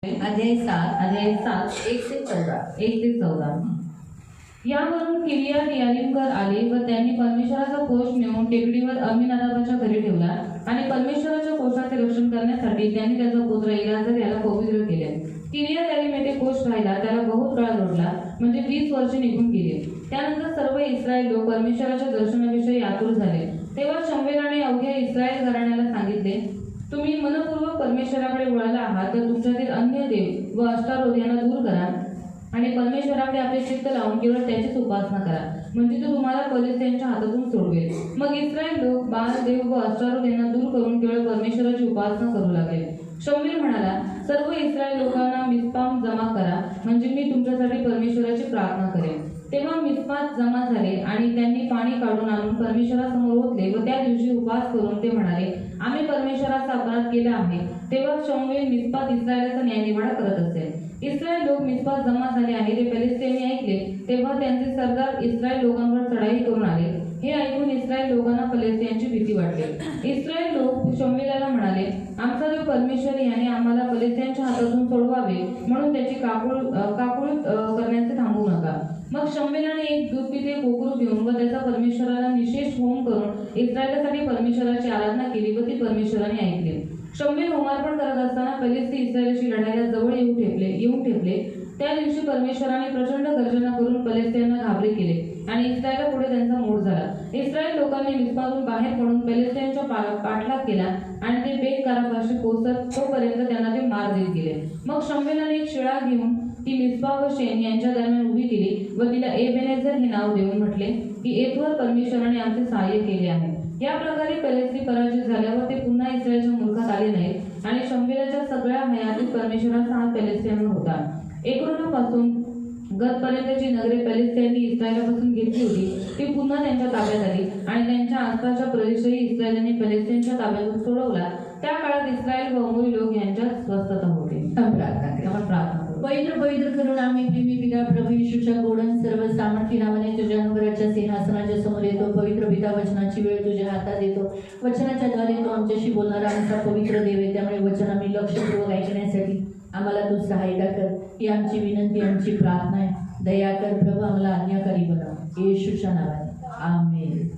अध्याय 7 1 से 14 यावरून किर्यात यारीमकर आले व त्यांनी परमेश्वराचा कोष नेऊन टेकडीवर अम्मीनादाबाच्या घरी ठेवला आणि परमेश्वराच्या कोषाचे रक्षण करण्यासाठी त्यांनी त्याचा पुत्र इलाजर याला पवित्र केले. किर्यात यारीम येथे कोष राहिला, त्याला बहुत काळ लोटला, म्हणजे 20 वर्षे निघून गेली. त्यानंतर सर्व इस्रायल लोक परमेश्वराच्या दर्शनाविषयी आतुर झाले. तेव्हा शमूएलाने अवघ्या इस्रायल घराण्याला सांगितले, तुम्ही मनपूर्वक परमेश्वराकडे वळला आहात, तर तुमच्यातील अन्य देव व अष्टारोध यांना दूर करा आणि परमेश्वराकडे आपले चित्त लावून केवळ त्याचीच उपासना करा, म्हणजे तो तुम्हाला फलिस्त्यांच्या हातातून सोडवेल. मग इस्रायल लोक बाल देव व अष्टारोध यांना दूर करून केवळ परमेश्वराची उपासना करू लागले. शमूएल म्हणाला, सर्व इस्रायल लोकांना मिस्पाम जमा करा, म्हणजे मी तुमच्यासाठी परमेश्वराची प्रार्थना करेन. तेव्हा मिस्पात जमा झाले आणि त्यांनी पाणी काढून आणून परमेश्वरासमोर ओतले व त्या दिवशी उपवास करून ते म्हणाले, आम्ही परमेश्वराचा अपराध केला आहे. तेव्हा शमूएल मिस्पात इस्रायलाचा न्यायनिवाडा करत असे. इस्रायल लोक मिस्पात जमा झाले आहे ते फलिस्तीनी ऐकले. तेव्हा त्यांचे सरदार इस्रायल लोकांवर चढाई करून आले. हे ऐकून इस्रायल लोकांना फलिस्तीयांची भीती वाटली. इस्रायल लोक शमूएलाला म्हणाले, आमचा देव परमेश्वर याने आम्हाला फलिस्तीयांच्या हातातून सोडवावे, म्हणून त्याची काकुळ करण्याचे थांबवू नका. मग शमूएलाने एक दूधपिते कोकरू घेऊन व त्याचा परमेश्वराला निशेष होम करून इस्रायलासाठी परमेश्वराची आराधना केली व ती परमेश्वराने ऐकली. शमूएल होमार्पण करत असताना फलिस्ती इस्रायलाशी लढायला जवळ येऊन ठेपले. त्या दिवशी परमेश्वराने प्रचंड गर्जना करून फलिस्त्यांना घाबरे केले आणि इस्रायलापुढे त्यांचा मोड झाला. इस्रायल लोकांनी मिस्पातून बाहेर पडून फलिस्त्यांचा पाठलाग केला आणि ते बेतकारापाशी पोहोचत तोपर्यंत त्यांना ते मार देत गेले. मग शमूएलाने एक शिळा घेऊन ती मिस्पा व शेन यांच्या दरम्यान उभी केली व तिला एबेनेझर हे नाव देऊन म्हटले की येथवर परमेश्वराने आमचे सहाय्य केले आहे. या प्रकारे फलिस्ती पराजित झाल्यावर ते पुन्हा इस्रायलच्या मुलखात आले नाहीत आणि शमूएलाच्या सगळ्या हयातीत परमेश्वराचा हात फलिस्त्यांवर होता. एक्रोनापासून गतपर्यंतची नगरे फलिस्त्यांनी इस्रायलापासून घेतली होती, ती पुन्हा त्यांच्या ताब्यात आली आणि त्यांच्या आसपासच्या प्रदेशही इस्रायलांनी फलिस्त्यांच्या ताब्यातून सोडवला. त्या काळात इस्रायल व अमोरी लोक यांच्यात स्वस्थता होते. आपण प्रार्थना पवित्र पवित्र करून आम्ही प्रेमी पिता प्रभू येशूच्या गोडन सर्व सामर्थ्य नावाने तुझ्या अनुग्रहाच्या सिंहासनाच्या समोर येतो. पवित्र पिता, वचनाची वेळ तुझ्या हातात येतो. वचनाच्या द्वारे तो आमच्याशी बोलणारा आमचा पवित्र देव आहे, त्यामुळे वचन आम्ही लक्षपूर्वक ऐकण्यासाठी आम्हाला तू सहायता कर, ही आमची विनंती, आमची प्रार्थना आहे. दया कर प्रभू, आम्हाला आज्ञाकारी बनव येशूच्या नावाने, amen.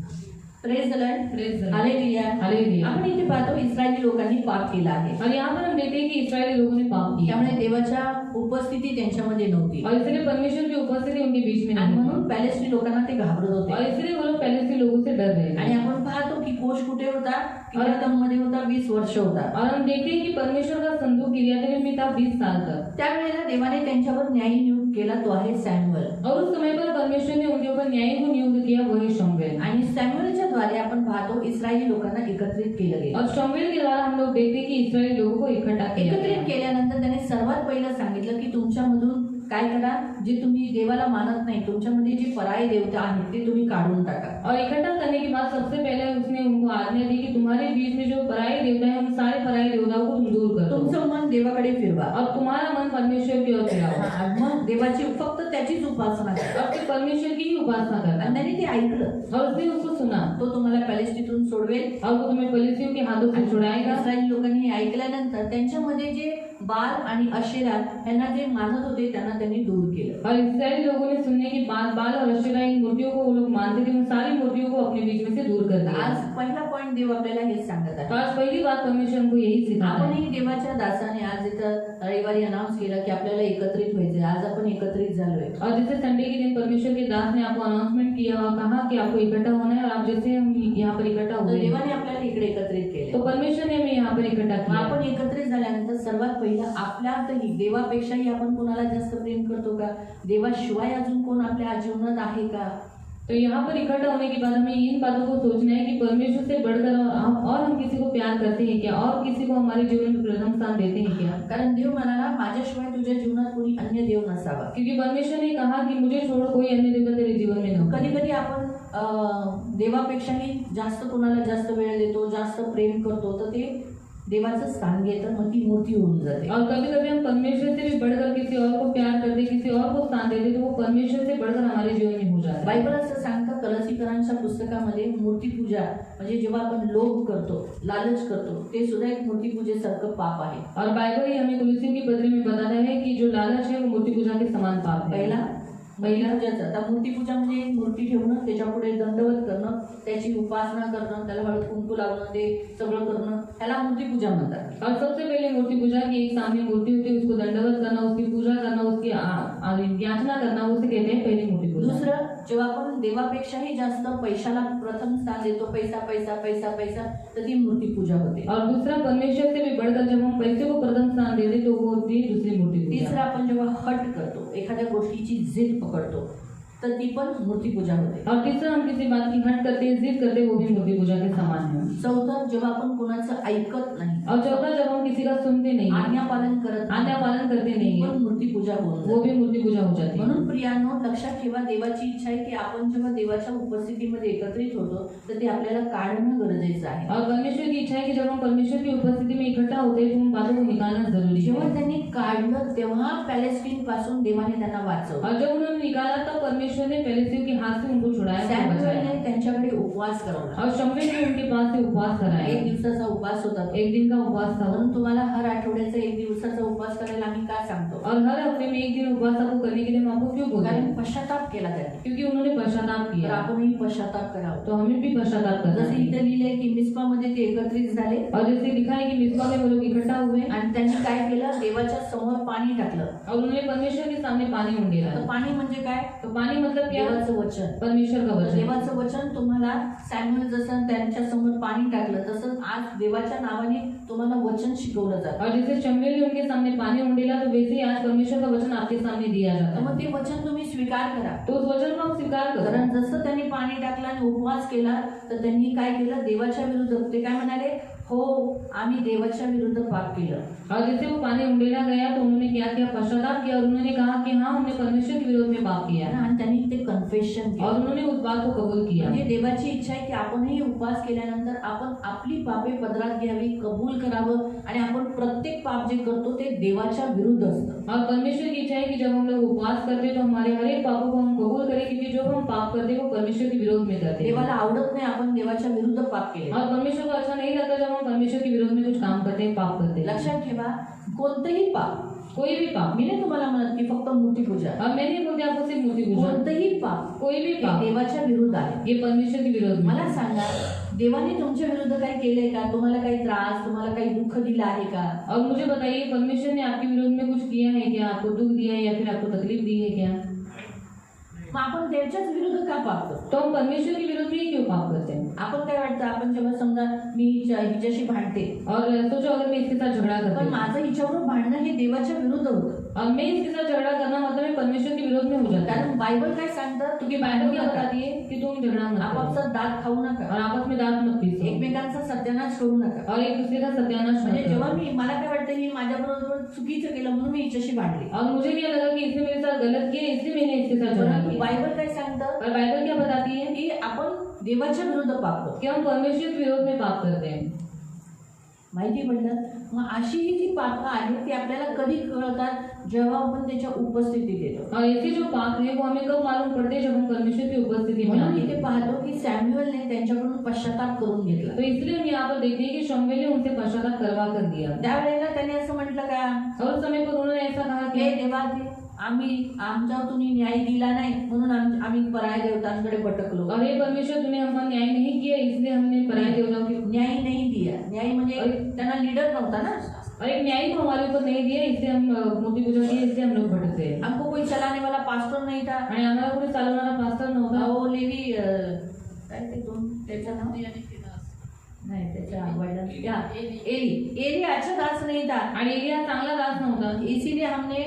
Praise the lord, hallelujah. Hallelujah. आपण इथे पाहतो इस्रायली लोकांनी पाप केला आहे और यहाँ पर हम देखते हैं कि इस्राएली लोगों ने पाप किया, त्यामुळे देवाच्या उपस्थिती त्यांच्यामध्ये नव्हती और इसलिए परमेश्वर की उपस्थिति उनके बीच में आणि नहीं म्हणून पॅलेस्टी लोकांना ते घाबरत थी, होते. और इसलिए वो लोग पहले से लोगों से डर रहे आणि थे. आपण पाहतो की कोष कुठे होता, मध्ये होता, 20 वर्ष होता. और हम देखते हैं कि परमेश्वर का संदूक किर्यातयीम में था 20 साल तक. त्यावेळेला देवाने त्यांच्यावर न्यायी नियुक्त केला, तो आहे सॅम्युएल. और उस समय पर परमेश्वर ने उनके ऊपर न्यायी को नियुक्त किया, वही शमूएल. आणि सॅम्युएलच्या द्वारे आपण पाहतो इस्रायली लोकांना एकत्रित केलं गेलं. और शमूएल के द्वारा हम लोग देखते हैं कि इस्राएली लोगों को इकट्ठा किया एकत्रित गया. केल्यानंतर त्याने सर्वात पहिलं सांगितलं की तुमच्यामधून काय करा, जे तुम्ही देवाला मानत नाही, तुमच्यामध्ये जे पराये देवता आहेत ते तुम्ही काढून टाका. और इकट्ठा करने के बाद सबसे पहले उसने उनको आज्ञा दी कि तुम्हारे बीच में जो पराये देवता है, उन सारे पराये देवताओं को तुम दूर कर दो. तुमचं मन देवाकडे फिरवा और तुम्हारा मन परमेश्वर की ओर फिराओ. मग देवाची फक्त त्याचीच उपासना करा. और फिर परमेश्वर की ही उपासना करना. आणि त्याने ते ऐकलं. और उसने उसको सुना. तो तुम्हाला पॅलेस्टीतून सोडवेल. और वो तुम्हें फलिस्तियों के हाथों से छुड़ाएगा. इस्रायली लोकांनी हे ऐकल्यानंतर त्यांच्यामध्ये जे बाल आणि अशेरा यांना जे मानत होते त्यांना त्यांनी दूर केलं. और इस्राएली लोगों ने सुनने की बात बाल और अशेरा इन मूर्तियों को वो लोग मानते थे, उन सारी मूर्तियों को अपने बीच में से दूर कर दिया. आज पहिला पॉइंट देव आपल्याला हेच सांगत तो आहे. आज पहली बात परमेश्वर हमको यही सिखाता है. आपणही देवाच्या दासाने आज इथं रविवारी अनाउन्स केलं की आपल्याला एकत्रित व्हायचंय. आज आपण एकत्रित झालोय. और जैसे संडे के दिन परमेश्वर के दास ने आपको अनाउंसमेंट किया और कहा कि आपको इकट्ठा होना है, और आप जैसे हम यहाँ पर इकट्ठा तर हुए, देवाने आपल्याला इकडे एकत्रित केले. तो परमेश्वर ने हमें यहाँ पर इकट्ठा मग किया. आपण एकत्रित झाल्यानंतर सर्वात पहिलं आपल्यातही देवापेक्षाही आपण कोणाला जास्त प्रेम करतो का? देवाशिवाय अजून कोण आपल्या जीवनात आहे का? तो यहाँ पर इकट्ठा होने के बाद हमें इन बातों को सोचना है कि परमेश्वर से बढ़कर और हम किसी को प्यार करते हैं क्या, और किसी को हमारे जीवन में प्रथम स्थान देते हैं क्या. कारण देव म्हणाला माझ्याशिवाय तुझ्या जीवनात कोणी अन्य देव नसावा. क्योंकि परमेश्वर ने कहा कि मुझे छोड़ कोई अन्य देवता तेरे जीवन में न. कधी कधी आपण देवापेक्षाही जास्त कोणाला जास्त वेळ देतो, जास्त प्रेम करतो, तर ते देवाचं स्थान घेतं, मग ती मूर्ती होऊन जाते. और कभी कभी हम परमेश्वर से भी बढ़कर किसी और को प्यार करते, किसी और को स्थान देते, तो वो परमेश्वर से बढ़कर हमारे जीवन में हो जाता है. बायबल असं सांगतं कलसीकरांच्या पुस्तकामध्ये मूर्तीपूजा म्हणजे जेव्हा आपण लोभ करतो, लालच करतो, ते सुद्धा एक मूर्तीपूजेसारखं पाप आहे. और बाइबल ही हमें कुलुसियों की पत्री में बता लालच है वो मूर्ति पूजा के समान पाप है। पहिला पूजाचं. आता मूर्तीपूजा म्हणजे एक मूर्ती ठेवणं, त्याच्या पुढे दंडवत करणं, त्याची उपासना करणं, त्याला हळद कुंकू लावणं, ते सगळं करणं, ह्याला मूर्तीपूजा म्हणतात. और सबसे पहले मूर्ति पूजा की एक सामने मूर्ति होती है, उसको दंडवत करना, उसकी पूजा करना, उसकी याचना करना, उसे कहते हैं पहली मूर्ति पूजा। दुसरं, जेव्हा आपण देवापेक्षाही जास्त पैशाला प्रथम स्थान देतो, पैसा पैसा पैसा पैसा, तर ती मूर्तीपूजा होते. और दूसरा, परमेश्वर से भी बढ़कर जब हम पैसे को प्रथम स्थान देते तो वो होती है दूसरी मूर्ति पूजा। तिसरं, आपण जेव्हा हट करतो, एखाद्या गोष्टीची जिद पकडतो, तर ती पण मूर्तीपूजा होते. और तीसरा, हम किसी बात की हट करते हैं, जिद करते हैं, वो भी मूर्ति पूजा के समान है। चौथं, जेव्हा आपण कोणाचं ऐकत नाही, और चौथा, जब हम किसी का सुनते नहीं, आज्ञा पालन करत नाही, आज्ञा पालन करते नहीं पण है, मूर्तीपूजा होऊन वो भी मूर्ति पूजा हो जाती है। म्हणून प्रियानो, लक्षात ठेवा, देवाची इच्छा आहे की आपण जेव्हा देवाच्या उपस्थितीमध्ये एकत्रित होतो तर ते आपल्याला काढणं गरजेचं आहे. और परमेश्वर की इच्छा है कि जब हम परमेश्वर की उपस्थिति में इकट्ठा होते हैं तो उन बातों को निकालना जरूरी जेव्हा है। त्यांनी काढलं तेव्हा पॅलेस्टीन पासून देवाने त्यांना वाचवलं. और जब उन्होंने निकाला तब परमेश्वर ने पहले के हाथ से उनको छुड़ाया, उनको बचाया। सॅम्युएलने त्यांच्याकडे उपवास करवला. और शमूएल ने उनके पास से उपवास कराया। एक दिवसाचा उपवास होता तो. एक दिन का उपवास था। म्हणून तुम्हाला हर आठवड्याचा एक दिवसाचा उपवास करायला आम्ही का सांगतो? और हर हफ्ते में एक दिन उपवास आपको करने के लिए हम आपको क्यों बोलते कारण हैं? पश्चाताप केला त्यांनी. क्योंकि उन्होंने पश्चाताप तर किया, आपणही पश्चाताप करावं. तो हमें भी पश्चाताप करना जसे चाहिए। इथे लिहिलंय की मिस्पामध्ये ते एकत्रित झाले और जैसे लिखा है कि मिस्पा में वो लोग इकट्ठा हुए आणि त्यांनी काय केलं? देवाच्या समोर पाणी टाकलं. और उन्होंने परमेश्वर के सामने पानी उंडेला। तर पाणी म्हणजे काय? तो पानी मतलब क्या? देवाचं वचन. परमेश्वर का वचन। देवाचं वचन तुम्हाला सॅम्युएल जसं त्यांच्या समोर पाणी टाकलं तसंच आज देवाच्या नावाने तुम्हाला वचन शिकवलं जातं. और जैसे शमूएल ने उनके सामने पानी उंडेला तो वैसे ही आज परमेश्वर का वचन आपके सामने दिया जाता तर है। मग ते वचन तुम्ही स्वीकार करा. तो उस वचन को आप स्वीकार करो। कारण जसं त्यांनी पाणी टाकलं आणि उपवास केला तर त्यांनी काय केलं? देवाच्या विरुद्ध ते काय म्हणाले? हो, आम्ही देवाच्या विरुद्ध पाप केलं. और जैसे वो पानी उंडेला गया तो उन्होंने क्या किया? पश्चाताप किया और उन्होंने कहा कि हाँ, हमने परमेश्वर के विरोध में पाप किया है। आणि त्यांनी ते कन्फेशन केलं. और उन्होंने उस बात को कबूल किया। म्हणजे देवाची इच्छा आहे की आपणही उपवास केल्यानंतर आपण आपली पापे पदरात घ्यावी, कबूल करावं आणि आपण प्रत्येक पाप जे करतो ते देवाच्या विरुद्ध असतं. और परमेश्वर की इच्छा है कि जब हम लोग उपवास करते हैं तो हमारे हर एक पापों को हम कबूल करें, क्योंकि जो हम पाप करते हैं वो परमेश्वर के विरोध में करते हैं। देवाला आवडत नाही आपण देवाच्या विरुद्ध पाप केले. और परमेश्वर को अच्छा नहीं लगता जब हम परमेश्वर के विरोध में कुछ काम करते हैं, पाप करते हैं। लक्षात ठेवा, कोणतंही पाप, कोई भी पाप, मी नाही तुम्हाला म्हणत की फक्त मूर्तीपूजा, और मैं नहीं बोलती आपको सिर्फ मूर्ति पूजा, कोणतंही पाप कोई भी हे पाप देवाच्या विरुद्ध आहे. ये परमेश्वर के विरोध में। मला सांगा, देवाने तुमच्या विरुद्ध काही केलंय का? तुम्हाला काही त्रास, तुम्हाला काही दुःख दिलं आहे का? और मुझे बताइए, परमेश्वर ने आपके विरोध में कुछ किया है क्या? आपको दुख दिया है या फिर आपको तकलीफ दी है क्या? मग आपण देवाच्याच विरुद्ध का पाप करतो? तो हम परमेश्वर के विरोध में ही क्यों पाप करते हैं? आपण काय वाटतं, आपण जेव्हा समजा मी हिच्याशी भांडते और सोचो अगर मैं इसके साथ झगड़ा करती पण हूँ माझं हिच्याबरोबर भांडणं हे देवाच्या विरुद्ध होतं. और मैं इसके साथ झगड़ा करना मतलब मैं परमेश्वर के विरोध में हो जाता है। कारण बायबल काय सांगतं? क्योंकि बाइबल क्या बताती है कि तुम झगड़ा मत करो आपापसात दात खाऊ नका, और आपस में दांत मत पीसो एकमेकांचा सत्यानाश करू नका. और एक दूसरे का सत्यानाश मत म्हणजे जेव्हा करो। मी मला काय वाटतं ही माझ्याबरोबर चुकीचं केलं म्हणून मी हिच्याशी भांडले. और मुझे क्या लगा कि इसने मेरे साथ गलत किया, इसलिए मैंने इसके साथ झगड़ा परंतु किया। बायबल काय सांगतं? और बाइबल क्या बताती है की आपण देवाच्या विरुद्ध पाप करतो. कि हम परमेश्वर के विरोध में पाप करते हैं। माहिती पडलं? मग अशी ही जी पापं आहेत ती आपल्याला कधी कळतात? जेव्हा आपण त्याच्या उपस्थितीत येतो. और ऐसे जो पाप है वो हमें कब मालूम पड़ते हैं? जब हम परमेश्वर की उपस्थिति में म्हणून आते इथे हैं। पाहतो की सॅम्युएलने त्यांच्याकडून पश्चाताप करून घेतला. तो इसलिए हम यहाँ पर देखते हैं कि शमूएल ने उनसे पश्चाताप करवा कर दिया। त्यावेळेला त्याने असं म्हटलं का? और उस समय पर उन्होंने ऐसा कहा हे कि देवा, आमच्यावर तुम्ही न्याय दिला नाही म्हणून आम्ही पराय देवतांकडे भटकलो. और हे परमेश्वर, तूने हमका न्याय नहीं किया इसलिए हमने पराये देवताओं की न्याय नाही दिया. न्याय म्हणजे त्यांना लीडर नव्हता ना. और एक न्याय को हमारे ऊपर नहीं दिया, इसलिए हम मूर्ति पूजा की, इसलिए हम लोग भटकते हैं। हमको कोई चलाने वाला पास्टर नहीं था. आणि आम्हाला कोणी चालवणारा पास्टर नव्हता। वो लेवी काय ते दोन त्याचं नाव नाही, त्याच्या वडिलांचं एली अच्छा दास नहीं था. आणि एलिया चांगला दास नव्हता, इसीलिए हमने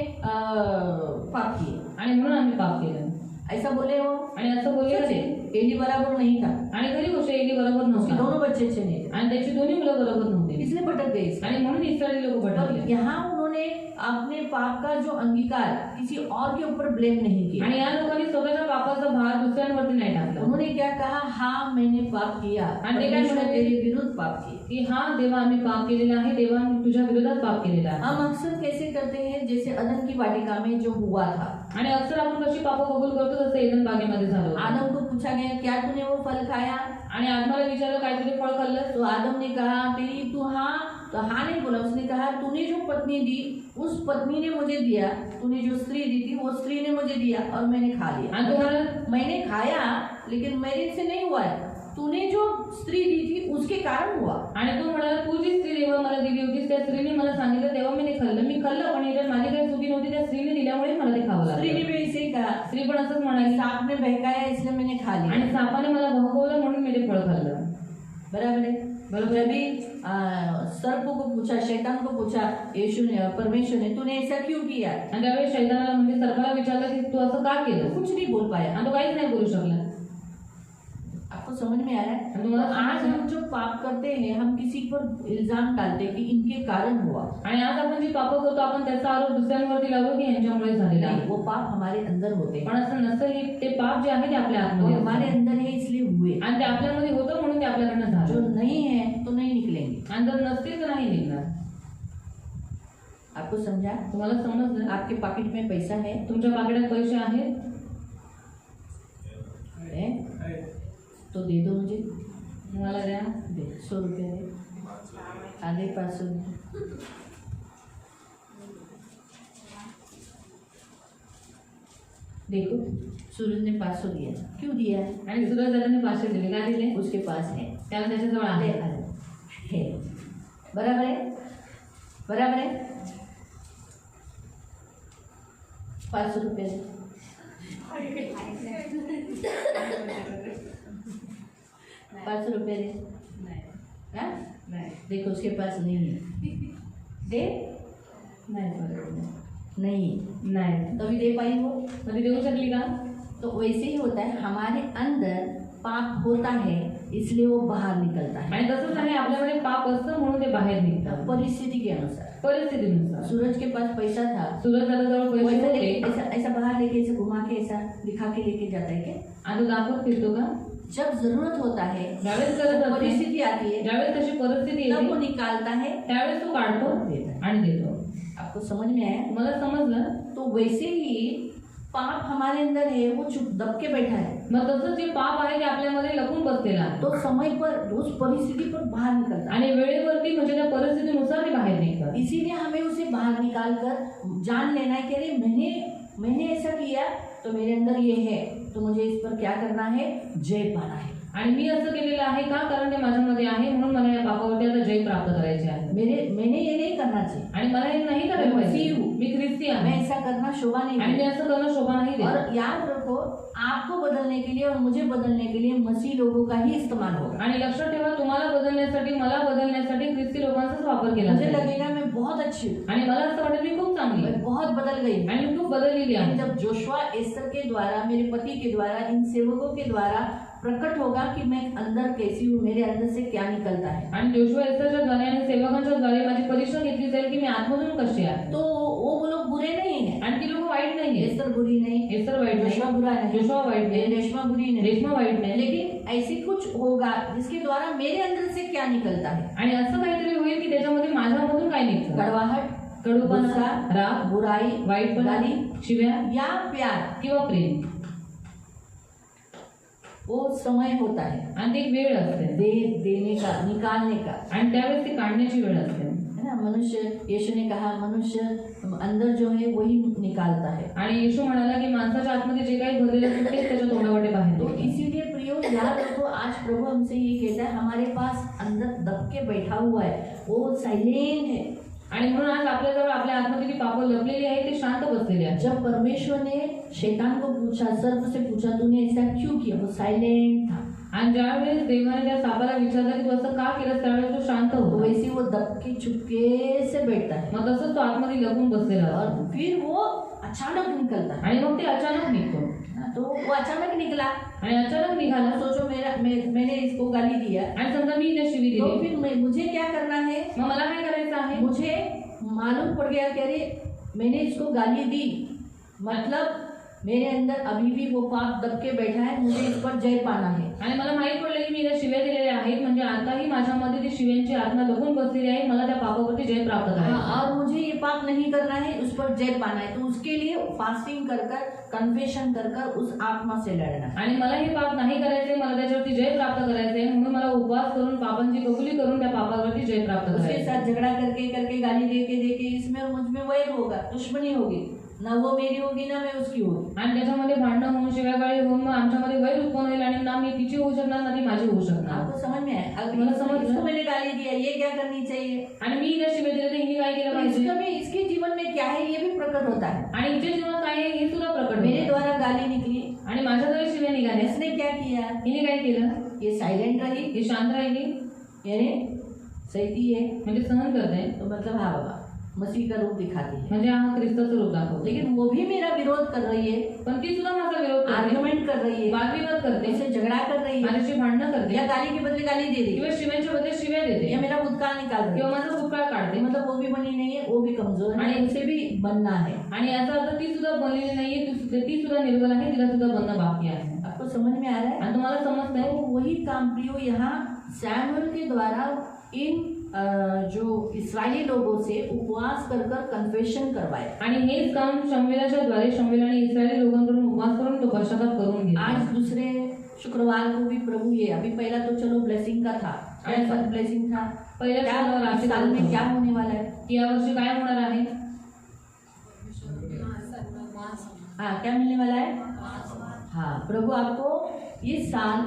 पाप किए. आणि म्हणून आम्ही पाप केलं। ऐसा बोले हो. आणि असं बोलले होते। एली बराबर नहीं था. आणि खरी गोष्ट, एली बरोबर उसके नव्हता दोनों बच्चे अच्छे नहीं थे. आणि त्याची दोन्ही मुलं बरोबर नव्हती, इसलिए भटक गए. आणि म्हणून इस्रायली लोक और भटकले। यहाँ उन्होंने अपने पाप का जो अंगीकार किसी और के ऊपर ब्लेम नहीं किया. आणि या लोकांनी स्वतःच्या पापाचा भार दुसऱ्यांवरती नाही टाकला। उन्होंने क्या कहा? हाँ, मैंने पाप किया. आणि ते काय परमेश्वर म्हणाले? तेरे विरुद्ध पाप किए. की हा देवा, आम्ही पाप केलेला आहे, देवा आम्ही तुझ्या विरोधात पाप केलेला आहे। हम अक्सर कैसे करते हैं? जैसे अदन की वाटिका में जो हुआ था. आणि अक्सर आपण कशी पाप कबूल करतो, जसं एदन बागेमध्ये झालं होतं। आदम को पूछा गया, क्या तूने वो फल खाया? आणि आदमाला विचारलं, काय तुझे फळ खाल्लं? तो आदम ने कहा, तेरी तू हाँ तो हाँ नहीं बोला। उसने कहा तूने जो पत्नी दी उस पत्नी ने मुझे दिया, तूने जो स्त्री दी थी वो स्त्री ने मुझे दिया और मैंने खा लिया। आणि तुम्हाला मैंने खाया लेकिन मेरे से नहीं हुआ है, तूने जो स्त्री दी थी उसके कारण हुआ। आणि तू म्हणाला तू जी स्त्री जेव्हा मला दिली होती त्या स्त्रीने मला सांगितलं तेव्हा मी खाल्लं पण याच्यात माझी काही चुकी नव्हती, त्या स्त्रीने दिल्यामुळे मला ते खावं स्त्री ने लागलं। भी ऐसे ही कहा, स्त्री पण असंच म्हणाली सांप ने बहकाया इसलिए मैंने खा लिया। आणि सापाने मला भडकवलं म्हणून मी ते फळ खाल्लं। बराबर है। बरोबर जब भी सर्प को पूछा, शैतान को पूछा यीशु ने, परमेश्वर ने, तूने ऐसा क्यों किया? आणि त्यावेळेस शैतानाला म्हणजे सर्पाला विचारलं की तू असं का तो केलं, कुछ नहीं बोल पाया। आणि तो काहीच नाही बोलू शकला। आपको समझ में आया? आणि तुम्हाला आज हम जो पाप करते हैं हम किसी पर इल्जाम डालते हैं कि इनके कारण हुआ। आणि आज आपण जी पाप करतो आपण त्याचा आरोप दुसऱ्यांवरती लावतो की यांच्यामुळे झालेला आहे, नहीं, वो पाप हमारे अंदर होते हैं, पण असं नसतं। हे ते पाप जे आहे ते आपल्या वो आतमध्ये हमारे असतं। अंदर है इसलिए हुए। आणि ते आपल्यामध्ये होतं म्हणून ते आपल्याकडनं जो झालं, नहीं है तो नहीं निकलेंगे। आणि जर नसते तर नाही निघणार। आपको समझा? तुम्हाला समजलं? आपके पॉकेट में पैसा है? तुमच्या पाकिटात पैसे आहेत है? तो दे दो मुझे, मला द्या। दे 100 रुपये दे, आधे 500 दे। देखो सूरज ने 500 दिया, क्यों दिया? आणि सूरज दादाने 500 दिले, काय दिले? उसके पास है, त्याला त्याच्याजवळ आहे। है, बराबर है, बराबर है। 500 रुपये दे, 500 रुपये दे। हाँ? देखो उसके पास नहीं है, दे नाही बरोबर नहीं, नाही। तभी दे पाई वो। कधी देऊ शकली का? तो वैसे ही होता है, हमारे अंदर पाप होता है इसलिए वो बाहर निकलता है, आणि तसंच आहे, आपल्यामध्ये पाप असतं म्हणून ते बाहेर निघतं परिस्थिति के अनुसार। परिस्थितीनुसार। सूरज के पास पैसा था, सूरज दादाजवळ वो पैसे ऐसा होते ऐसा ऐसा बाहर लेके ऐसे घुमा के ऐसा दिखा के लेके जाता है क्या? आणि तो दाखवत फिरतो का? जब जरूरत होता है, ज्यावेळेस गरज असते, परिस्थिति आती है, ज्यावेळेस तशी परिस्थिती तब वो येते निकालता है, त्यावेळेस तो काढतो देता है। आणि देतो। आपको समझ में आया? तुम्हाला समजलं? तो वैसे ही पाप हमारे अंदर है, वो चुप दब के बैठा है, मग तसंच जे पाप आहे ते आपल्यामध्ये लपून बसलेलं आहे तो समय पर उस परिस्थिति पर बाहर निकलता है। आणि वेळेवरती म्हणजे त्या परिस्थितीनुसार ते बाहेर निघतात। इसीलिए हमें उसे बाहर निकाल कर जान लेना है कि अरे मैंने ऐसा किया तो मेरे अंदर ये है, तो मुझे इस पर क्या करना है? जय पाना है। आणि मी असं केलेलं आहे का? कारण ते माझ्यामध्ये आहे म्हणून मला या पापावरती आता जय प्राप्त करायचे आहे। मैंने ये नहीं करना चाहिए, आणि मला हे नाही करायला मैं पाहिजे, मसीह हूँ। मी ख्रिस्ती मैं आहे ऐसा करना शोभा नहीं आणि मी देता। असं करणं शोभा नाही देत। और याद रखो, आपको बदलने के लिए और मुझे बदलने के लिए मसीह लोगों का ही इस्तेमाल होगा। आणि लक्षात ठेवा, तुम्हाला बदलण्यासाठी मला बदलण्यासाठी ख्रिस्ती लोकांचाच वापर केला मुझे जातो। लगेगा मैं बहुत अच्छी हूँ, आणि मला असं वाटतं मी खूप चांगली आहे मैं बहुत बदल गई हूँ। आणि मी खूप बदललेली आहे। लेकिन जब जोशुआ एस्तर के द्वारा, मेरे पति के द्वारा, इन सेवकों के द्वारा प्रकट होगा कि मैं अंदर कैसी हूँ, मेरे अंदर से क्या निकलता है, आणि जोशुआ एस्टरच्या द्वारे आणि सेवकांच्या द्वारे माझी परीक्षा घेतली जाईल की मी आतमधून कशी आहे। तो वो लोग बुरे नहीं है। आणि ती लोक वाईट नाही आहेत। एस्तर बुरी नहीं, एस्टर वाईट नाही, जोशुआ बुरा नहीं, जोशुआ वाईट नाही, रेशमा बुरी नहीं, रेशमा वाईट नाही। लेकिन ऐसे कुछ होगा जिसके द्वारा मेरे अंदर से क्या निकलता है? आणि असं काहीतरी होईल की त्याच्यामध्ये माझ्यामधून काय निघतं? कड़वाहट, कडूपणा, गुस्सा, राग, बुराई, वाईटपणा, गाली शिव्या या प्यार, किंवा प्रेम। वो समय होता है आणि ते एक वेळ असते देने का, निकालने का, आणि त्यावेळेस ती काढण्याची वेळ असते। है ना? मनुष्य, यीशु ने कहा मनुष्य अंदर जो है वही निकालता है। आणि येशू म्हणाला की माणसाच्या आतमध्ये जे काही भरलेलं असतं तेच त्याच्या तोंडावाटे बाहेर तो निघतं। इसीलिए प्रियो याद रखो, आज प्रभु हमसे ये कहता है, हमारे पास अंदर दब के बैठा हुआ है, वो साइलेंट है। आणि म्हणून आज आपल्याजवळ आपल्या आतमध्ये जी पापं लपलेली आहे ते शांत बसलेली आहे। जब परमेश्वर ने शैतान को पूछा, सर्प से पूछा, तूने ऐसा क्यों किया, वो साइलेंट था। आणि ज्यावेळेस देवाने त्या सापाला विचारलं की तू असं का केलं, त्यावेळेस तो शांत तो होतो। वैसे वो दबके चुपके से बैठता है मग तसंच तो आतमध्ये लपून बसलेला और असतो फिर वो अचानक निकलता है। आणि मग ते अचानक निघतो। तो वो अचानक निकला, आणि अचानक निघाला। सोचो मैंने इसको गाली दिया, आणि समजा मी हिला शिवी तो दिली, फिर मुझे क्या करना है? मग मला काय करायचं आहे? मुझे मालूम पड़ गया कि अरे मैंने इसको गाली दी, मतलब मेरे अंदर अभी भी वो पाप दब के बैठा है, मुझे इस पर जय पाना है। आणि मला माहित पडलं की मी त्या शिव्या दिलेल्या आहेत, म्हणजे आताही माझ्यामध्ये ती शिव्यांची आत्मा लपून बसलेली आहे, मला त्या पापावरती जय प्राप्त करायचा आहे. हाँ, और मुझे ये पाप नहीं करना है, उस पर जय पाना है। तो उसके लिए फास्टिंग कर कर, कन्फेशन कर कर उस आत्मा से लड़ना है। आणि मला हे पाप नाही करायचे, मला त्याच्यावरती जय प्राप्त करायचे आहे, म्हणून मला उपवास करून पापांची कबुली करून त्या पापावरती जय प्राप्त उसके करायचे. साथ झगड़ा करके करके, गाली देके देके इसमें और मुझ में वैर होगा, दुश्मनी होगी, ना वो मेरी होगी ना मैं उसकी होगी। आणि त्याच्यामध्ये भांडणं होऊन शिव्यागाळी होऊन मग आमच्यामध्ये वैर उत्पन्न होईल आणि ना मी तिची होऊ शकणार ना ती माझी होऊ शकणार. आपको समझ में आया? अगर मला समझ इसको मैंने गाली दिया, ये क्या करनी चाहिए? आणि मी हिला शिव्या दिल्या तर हिने काय केलं तो पाहिजे इसका में, इसके जीवन में क्या है ये भी प्रकट होता है। आणि हिच्या जीवनात काय आहे हे सुद्धा प्रकट मेरे होतं. द्वारा गाली निकली, आणि माझ्याद्वारे शिव्या निघाल्या, इसने क्या किया? हिने काय केलं, ये साइलेंट रही, ही शांत राहिली यानी सहती है, म्हणजे सहन करते, तो मतलब हाँ बाबा मसीह का रूप दिखाती है। म्हणजे हा ख्रिस्ताचं रूप दाखवते. लेकिन वो भी मेरा विरोध कर रही है, पण ती सुद्धा माझा विरोध करते, आर्ग्यूमेंट कर रही है, वादविवाद करते, मुझसे झगड़ा कर रही है, माझ्याशी भांडणं करते, या गाली के बदले गाली दे रही है, किंवा शिव्यांच्या बदले शिव्या देते, या मेरा भूतकाल निकाल रही किंवा है। माझा भूतकाळ काढते. मतलब वो भी बनी नहीं है, वो भी कमजोर है, आणि- उसे भी बनना है। आणि याचा अर्थ ती सुद्धा बनलेली नाहीये, ती सुद्धा निर्बल आहे, तिला सुद्धा बनणं बाकी आहे. आपको समझ में आ रहा है? आणि तुम्हाला समजतंय तो वही काम प्रियो यहाँ सैमुअल के द्वारा इन जो इस्राएली लोगों से उपवास कर कर कन्फेशन करवाए। आणि हेच काम शमूएलाच्या द्वारे शमूएलाने इस्रायली लोकांकडून उपवास करून तो पश्चाताप करून घेतला. आज दूसरे शुक्रवार को भी प्रभु ये, अभी पहला तो चलो ब्लेसिंग का था, क्या ब्लेसिंग था, पहिल्या क्या शुक्रवार इस साल में क्या होने वाला है? या वर्षी काय होणार आहे, हाँ क्या मिलने वाला है? हाँ, प्रभु आपको ये साल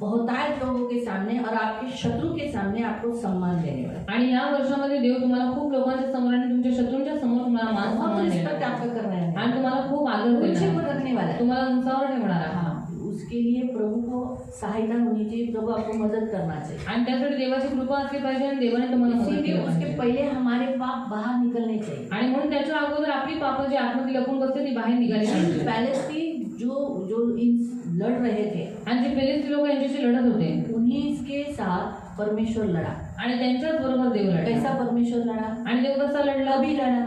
बहुतायत लोगों के सामने और आपके शत्रु के सामने आपको सम्मान देने वाला है। आणि या वर्षामध्ये देव तुम्हाला खूप लोकांच्या समोर आणि तुमच्या शत्रूंच्या समोर तुम्हाला मान बहुत सन्मान देणार रिस्पेक्ट आहे. आपका करना है, आणि तुम्हाला खूप आदर ऊंचे देणार पर आहे. रखने वाला है। तुम्हाला उंचावर ठेवणार आहे. हाँ, उसके लिए प्रभु को सहायता होनी चाहिए, प्रभु आपको मदद करना चाहिए। आणि त्यासाठी देवाची कृपा असली पाहिजे आणि देवाने तुम्हाला मदत इसीलिए केली उसके पाहिजे. पहले हमारे पाप बाहर निकलने चाहिए। आणि म्हणून त्याच्या अगोदर आपली पापं जी आतमध्ये लपून बसते ती बाहेर निघाली पाहिजे. पैलेस्टी जो जो इन लड़ रहे थे, आणि जे फिलिस्ती लोक यांच्याशी लढत होते उन्हीं के साथ परमेश्वर लड़ा। आणि त्यांच्याच बरोबर देव कैसा लढला. परमेश्वर लड़ा? आणि देव कसा लढला, कभी लड़ा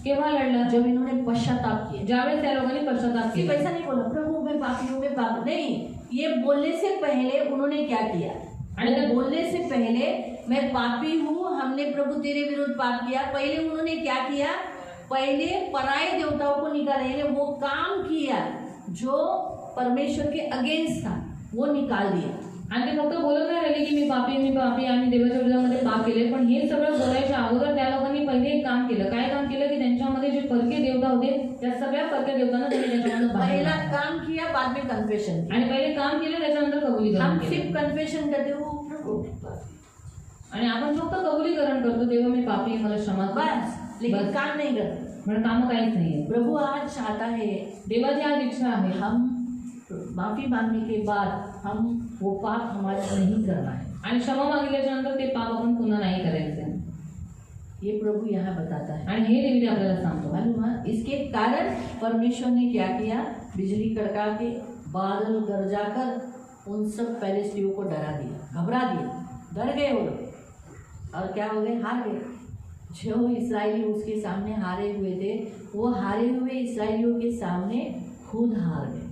केव्हा लढला, जब इन्होंने पश्चाताप किया। ज्यावेळेस त्या लोकांनी पश्चाताप सिर्फ केला. ऐसा नहीं बोला प्रभु मैं पापी हूँ, मैं पाप नहीं, ये बोलने से पहले उन्होंने क्या किया? अरे बोलने से पहले मैं पापी हूँ, हमने प्रभु तेरे विरुद्ध पाप किया, पहले उन्होंने क्या किया? पहले पराये देवताओं को निकाला, यानी वो काम किया जो परमेश्वर के अगेंस्ट था, वो निकाल दिया। आणि ते फक्त बोलत नाही राहिले की मी पापी आणि देवाच्या विरोधामध्ये पाप केले, पण हे सगळं बोलायच्या अगोदर त्या लोकांनी पहिले एक काम केलं. काय काम केलं की त्यांच्यामध्ये जे परके देवता होते त्या सगळ्या परके देवतांना त्यांनी त्याच्यामधून बाहेर पहला काढलं. काम किया, बाद में कन्फेशन किया। आणि पहिले काम केलं त्याच्यानंतर कबुलीकरण हम केलं. सिर्फ कन्फेशन करते हो प्रभु आणि आपण फक्त कबुलीकरण करतो, देवा मी पापी मला क्षमा कर. बस, लेकिन बस. काम नहीं करते। म्हणजे काम काहीच नाहीये. प्रभु आज चाहता है देवाची आज इच्छा आहे हम माफी मांगने के बाद हम वो पाप हमारा नहीं करना है। आणि क्षमा मागितल्याच्या नंतर ते पाप आपण पुन्हा नाही करायचे. ये प्रभु यहाँ बताता है। आणि हे देवी आपल्याला सांगतो. मालूम है इसके कारण परमेश्वर ने क्या किया? बिजली कड़का के, बादल गरजा कर उन सब पैलेस्टियों को डरा दिया, घबरा दिया, डर गए वो लोग, और क्या हो गए? हार गए। जो इस्राएली उसके सामने हारे हुए थे, वो हारे हुए इस्राएलियों के सामने खुद हार गए।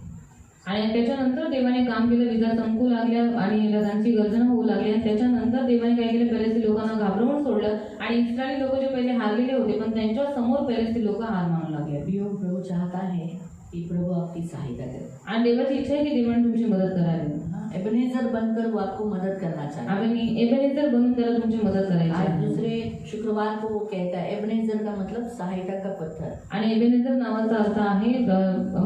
आणि त्याच्यानंतर देवाने काम केलं, विजा चमकू लागल्या आणि ढगांची गर्जना होऊ लागली. आणि त्याच्यानंतर देवाने काय केलं? पेलेस्ती लोकांना घाबरवून सोडलं आणि इस्रायली लोक जे पहिले हारलेले होते पण त्यांच्या समोर पेलेस्ती लोक हार मानू लागले. प्रभु चाहता है कि प्रभु आपकी सहायता करे, आणि देवाची इच्छा आहे की देवाने तुमची मदत करावी. एबेनेजर बनकर वो आपको मदद करना चाहता है। आपण एबेनेझर बनून त्याला तुमची मदत करायची आज आहे. दूसरे शुक्रवार को वो कहता है, एबेनेजर का मतलब सहायता का पत्थर। आणि एबेनेझर नावाचा अर्थ आहे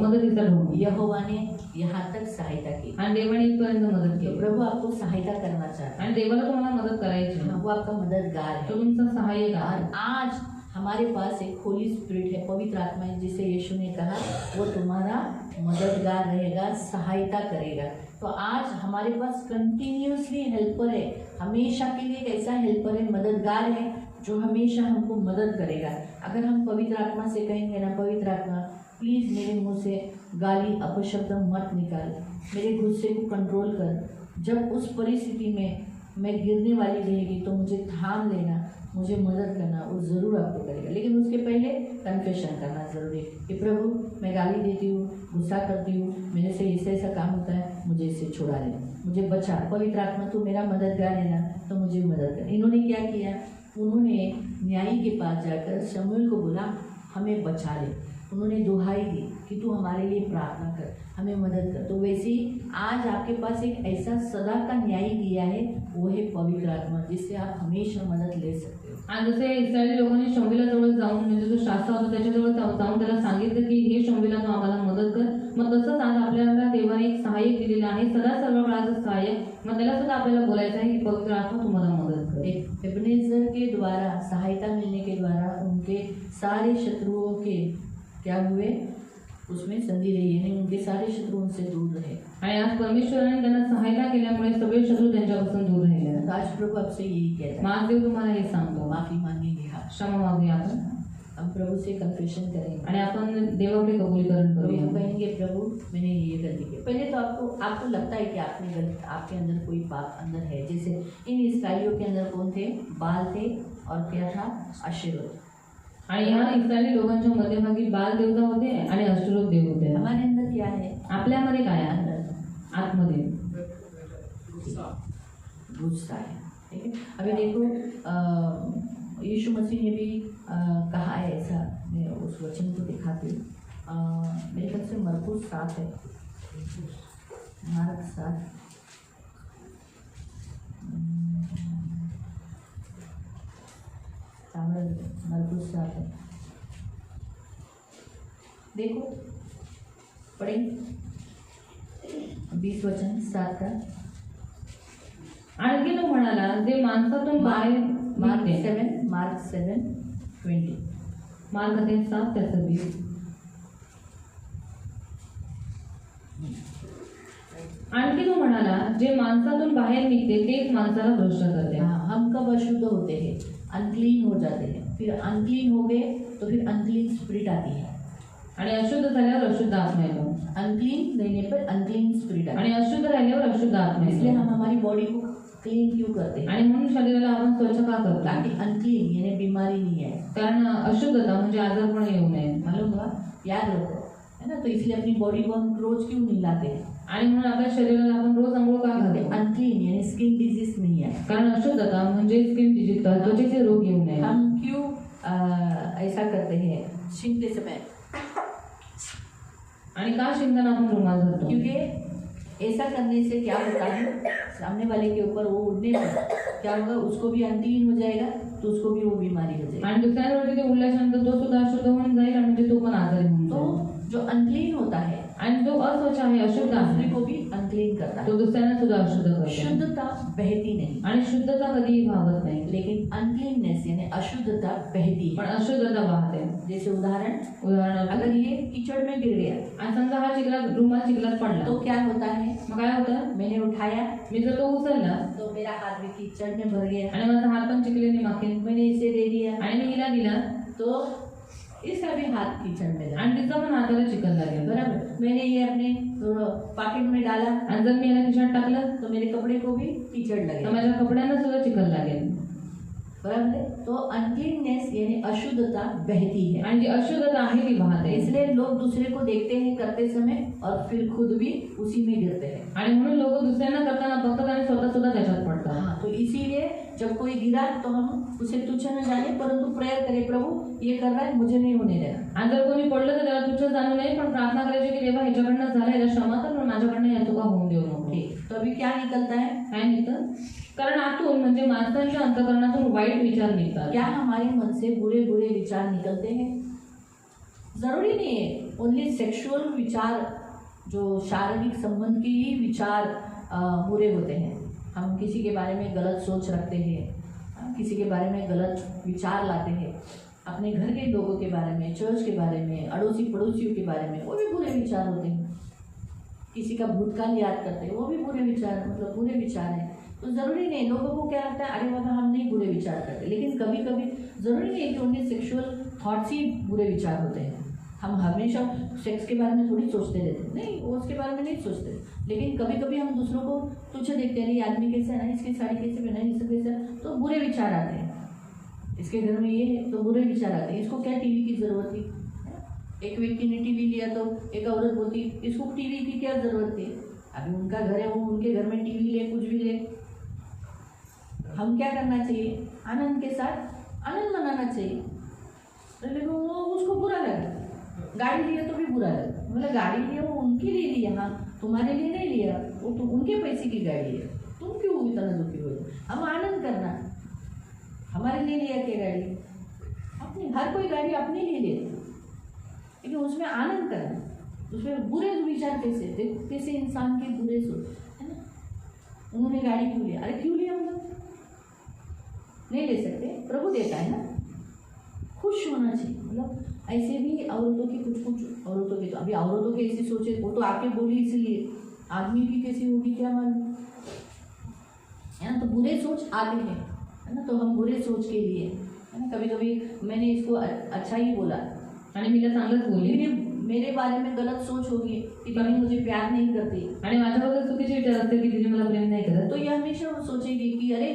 मदतीचा ढोंग. यहोवा ने यहाँ तक सहायता की, आणि देवाने इथपर्यंत मदत तो केली. प्रभु आपको सहायता करना चाहता आणि देवाला तुम्हाला मदत करायची आहे. है, वो आपका मददगार तो है। तुमचा सहाय्यक आहे. और आज हमारे पास एक होली स्पिरिट है, पवित्र आत्मा है, जिसे यीशु ने कहा वो तुम्हारा मददगार रहेगा, सहायता करेगा। तो आज हमारे पास कंटिन्यूसली हेल्पर है, हमेशा के लिए एक ऐसा हेल्पर है, मददगार है, जो हमेशा हमको मदद करेगा। अगर हम पवित्र आत्मा से कहेंगे ना, पवित्र आत्मा प्लीज़ मेरे मुंह से गाली अपशब्द मत निकाल, मेरे गुस्से को कंट्रोल कर। जब उस परिस्थिति में मैं गिरने वाली रहेगी तो मुझे थाम लेना, मुझे मदद करना, वो ज़रूर आपको करेगा। लेकिन उसके पहले कन्फेशन करना ज़रूरी है कि प्रभु मैं गाली देती हूँ, गुस्सा करती हूँ, मेरे से ऐसा ऐसा काम होता है, मुझे इससे छुड़ा ले, मुझे बचा। पवित्र आत्मा तू मेरा मददगार है ना, तो मुझे मदद कर। इन्होंने क्या किया, उन्होंने न्यायी के पास जाकर शमूएल को बोला हमें बचा ले। उन्होंने दुहाई दी कि तू हमारे लिए प्रार्थना कर, हमें मदद कर। तो वैसे ही आज आपके पास एक ऐसा सदा का न्यायी दिया है, वो है पवित्र आत्मा, जिससे आप हमेशा मदद ले सकते हो। आणि जसे इस्रायली लोकांनी शमूएलाजवळ जाऊन म्हणजे जो शास्त्र होता त्याच्याजवळ जाऊन त्याला सांगितलं की हे शमूएला तू आम्हाला मदत कर, मग तसंच आज आपल्याला देवाने एक सहाय्यक दिलेलं आहे, सदा सर्व काळाचं सहाय्यक। मग त्याला सुद्धा आपल्याला बोलायचं आहे की पवित्र आत्मा तुम्हाला मदत कर। एबनेजर के द्वारा सहायता मिलने के द्वारा उनके सारे शत्रुओं के क्या हुए, उसमें संधि रही, यानी उनके सारे शत्रु उनसे दूर रहे। आणि आज परमेश्वराने त्यांना सहायता केल्यामुळे सगळे शत्रू त्यांच्यापासून दूर राहिले। तो आज प्रभु आपसे यही कहता है, आज देव तुम्हाला हे सांगतो, माफी मांगेंगे हाँ, क्षमा मागूया आपण हम प्रभु से कन्फेशन करेंगे आणि आपण देवाकडे कबूलीकरण करूया। प्रभु कहेंगे प्रभु मैंने ये गलती की। पहले तो आपको लगता है कि आपने गलती, आपके अंदर कोई पाप अंदर है। जैसे इन इस्राएलियों के अंदर कौन थे, बाल थे और क्या था, आशीर्वाद। आणि ह्या इस्रायली लोकांच्या मध्यभागी बाल देवता होते आणि अष्टरोत देव होते। हमारे अंदर क्या है, आपल्यामध्ये काय आहे, आतमध्ये गुस्सा है। ठीक है, अभी देखो यीशु मसीह ने भी कहा है ऐसा, मैं उस वचन को दिखाती हूँ। मेरे ख्याल से मरकुस 7 है, मार्क 7 मरकुस 7 है। देखो पढ़ेंगे 20 वचन 7 का। आणखी तो म्हणाला जे माणसातून बाहेर मार्क निघते। 7:20 मार्क 7 त्याचं 20। आणखी तो म्हणाला जे माणसातून बाहेर निघते तेच माणसाला भ्रष्ट करते। हाँ, हम कब अशुद्ध होते हैं, अनक्लीन हो जाते हैं, फिर अनक्लीन हो गए तो फिर अनक्लीन स्पिरिट आती है। आणि अशुद्ध झाल्यावर अशुद्ध आत्मा येतो अनक्लीन रहने पर अनक्लीन स्पिरिट आती आणि अशुद्ध राहिल्यावर अशुद्ध आत्मा है। इसलिए येतो। हम हमारी बॉडी को क्लीन क्यों करते हैं, आणि म्हणून शरीराला आपण स्वच्छ का करतो, ताकि अनक्लीन यानी बीमारी नहीं आए। कारण अशुद्धता म्हणजे आजारपण येऊ नये। मालूम हुआ, याद रखो, है ना। तो इसलिए अपनी बॉडी को हम रोज क्यों नहीं लाते हैं, आणि म्हणून आपल्या शरीराला आपण रोज आंघोळ का घालतो, अनक्लीन यानी स्किन डिजीज नहीं आए। कारण अशुद्धता म्हणजे स्किन डिजीज, त्वचेचे रोग येऊ नये। हम क्यों ऐसा करते हैं छींकते समय, आणि का शिंगण आपण रुमाल धरतो, क्योंकि ऐसा करने से क्या होता है, सामने वाले के ऊपर वो उड़ने पर क्या होगा, उसको भी अनक्लीन हो जाएगा, तो उसको भी वो बीमारी हो जाएगी। आणि दुसऱ्यांवरती ते उडल्याच्यानंतर तो सुद्धा अशुद्ध होऊन जाईल आणि म्हणजे तो पण आजारी होऊन तो जाईल। जो अनक्लीन होता है आणि जो अस्वच्छ आहे, अशुद्ध दूसरे आहे, को भी अनक्लीन करता तो है। दुसऱ्यांना सुद्धा अशुद्ध करतो। शुद्धता बहती नहीं, आणि शुद्धता कधीही भावत नाही, लेकिन अनक्लीननेस यानी अशुद्धता बहती पण है। अशुद्धता वाहते। जैसे उदाहरण, उदाहरणार्थ अगर ये कीचड़ में गिर गया आणि समजा हा चिखलात रुमाल चिखलात पडला, तो क्या होता है, मग काय होतं, मैंने उठाया मी जर तो उचलला तो मेरा हाथ भी कीचड़ में भर गया, आणि माझा हात पण चिखलेने माखेल, मैंने इसे दे दिया आणि मी हिला दिला तो इसका भी हाथ कीचड़ में लगा, आणि तिचा पण हाताला चिखल लागेल, बराबर। मैंने ये अपने पॉकेट में डाला आणि जर मी याला खिशात टाकलं तो मेरे कपड़े को भी कीचड़ तर लगे, माझ्या कपड्यांना सुद्धा चिखल लागेल, बराबर है। तो अनक्लीननेस यानी अशुद्धता बहती है। आणि जी अशुद्धता आहे ती वाहते। इसलिए लोग दूसरे को देखते हैं करते समय और फिर खुद भी उसी में गिरते हैं। आणि म्हणून लोक दुसऱ्यांना करताना बघतात आणि स्वतः सुद्धा त्याच्यात पडतात। हाँ, तो इसीलिए जब कोई गिरा तो हम उसे तुच्छ न जाने, परंतु प्रेयर करें, प्रभु ये कर रहा है मुझे नहीं होने देना। आणि जर कोणी पडलं तर त्याला तुच्छ जाणू नये, पण प्रार्थना करायची की देवा ह्याच्याकडनं झालं, याला क्षमा कर, पण माझ्याकडनं या चुका होऊन देऊ नको। ठीक, तो अभी क्या निकलता है, काय निघतं, कारण आतून म्हणजे माणसांच्या अंतःकरणातून वाईट विचार निघतात। क्या हमारे मन से बुरे बुरे विचार निकलते हैं? जरूरी नहीं है ओनली सेक्सुअल विचार, जो शारीरिक संबंध के ही विचार बुरे होते हैं। हम किसी के बारे में गलत सोच रखते हैं, किसी के बारे में गलत विचार लाते हैं, अपने घर के लोगों के बारे में, चर्च के बारे में, अड़ोसी पड़ोसियों के बारे में, वो भी बुरे विचार होते हैं। किसी का भूतकाल याद करते हैं, वो भी बुरे विचार, मतलब बुरे विचार हैं। तो ज़रूरी नहीं, लोगों को क्या लगता है, अरे बाबा हम नहीं बुरे विचार करते, लेकिन कभी कभी ज़रूरी नहीं है कि उनके सेक्सुअल थॉट्स ही बुरे विचार होते हैं। हम हमेशा सेक्स के बारे में थोड़ी सोचते रहते, नहीं वो उसके बारे में नहीं सोचते, लेकिन कभी कभी हम दूसरों को तुच्छ देखते हैं, ये आदमी कैसा है ना, इसकी साड़ी कैसे पहना है, इसका कैसा, तो बुरे विचार आते हैं। इसके घर में ये है तो बुरे विचार आते हैं, इसको क्या टीवी की ज़रूरत थी। एक व्यक्ति ने टीवी लिया तो एक औरत बोलती इसको टीवी की क्या ज़रूरत थी। अभी उनका घर है, वो उनके घर में टीवी ले कुछ भी ले, हम क्या करना चाहिए, आनंद के साथ आनंद मनाना चाहिए। लेकिन वो उसको बुरा लगा, गाड़ी लिया तो भी बुरा लगा, मतलब गाड़ी लिया वो उनके लिए लिया, हाँ तुम्हारे लिए नहीं लिया, वो तो उनके पैसे की गाड़ी है, तुम क्यों इतना दुखी हो। हम आनंद करना, हमारे लिए लिया क्या गाड़ी, अपनी हर कोई गाड़ी अपने लिए लेती, लेकिन उसमें आनंद करना, उसमें बुरे विचार कैसे इंसान के बुरे सोच है ना। उन्होंने गाड़ी क्यों लिया, अरे क्यों लिया, मतलब नहीं ले सकते, प्रभु देता है ना, खुश होना चाहिए। मतलब ऐसे भी औरतों की कुछ औरतों की, तो अभी औरतों की ऐसी सोचे, वो तो आके बोली इसलिए, आदमी की कैसी होगी क्या मालूम है ना। तो बुरे सोच आते हैं है ना, तो हम बुरे सोच के लिए है ना, कभी कभी मैंने इसको अच्छा ही बोला आणि मी तिला चांगलंच बोलली, मेरे बारे में गलत सोच होगी कि कभी मुझे प्यार नहीं करती आणि माझ्याबद्दल चुकीचे विचार असते की दीदी मला प्रेम नाही करत, तो ये हमेशा वो सोचेगी कि अरे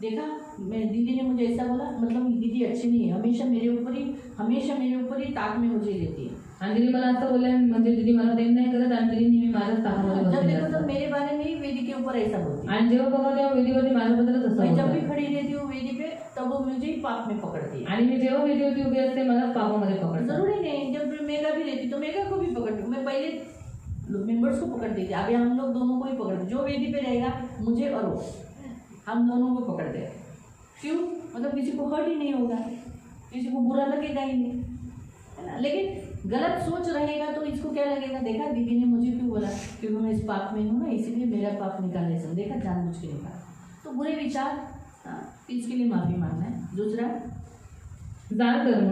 देखा मैं दीदी ने मुझे ऐसा बोला, मतलब दीदी अच्छी नहीं है, हमेशा मेरे ऊपर ही ताक में मुझे लेती है। आणि दीदी मला असं बोलले म्हणजे दीदी मला प्रेम नाही करत आणि दीदी नेहमी माझ्याच ताकामध्ये जब बसलेली देखो असते. तो मेरे बारे में ही वेदी के ऊपर ऐसा बोलती है। आणि जेव्हा बघा तेव्हा वेदीवरती माझ्याबद्दलच असं मैं जब बोलतात. भी खड़ी रहती हूँ वेदी पे तब वो मुझे ही पाप में पकड़ती है। आणि मी जेव्हा वेदीवरती उभी असते मला पापामध्ये पकडतात. जरूरी नहीं, जब मेगा भी रहती तो मेगा को भी पकड़ती हूँ। मैं पहले मेंबर्स को पकड़ती थी, अभी हम लोग दोनों को ही पकड़ते, जो वेदी पे रहेगा मुझे और वो, हम दोनों को पकड़ते हैं। क्यों, मतलब किसी को हर्ट ही नहीं होगा, किसी को बुरा लगेगा ही नहीं है ना। लेकिन गलत सोच रहेगा तो इसको क्या लगेगा, देखा दीदी ने मुझे क्यों बोला, क्योंकि मैं इस पाप में हूँ ना, इसीलिए मेरा पाप निकाले सब, देखा जानबूझ के निकाला। तो बुरे विचार, हाँ, इसके लिए माफ़ी मांगना है। दूसरा जाण कर्म,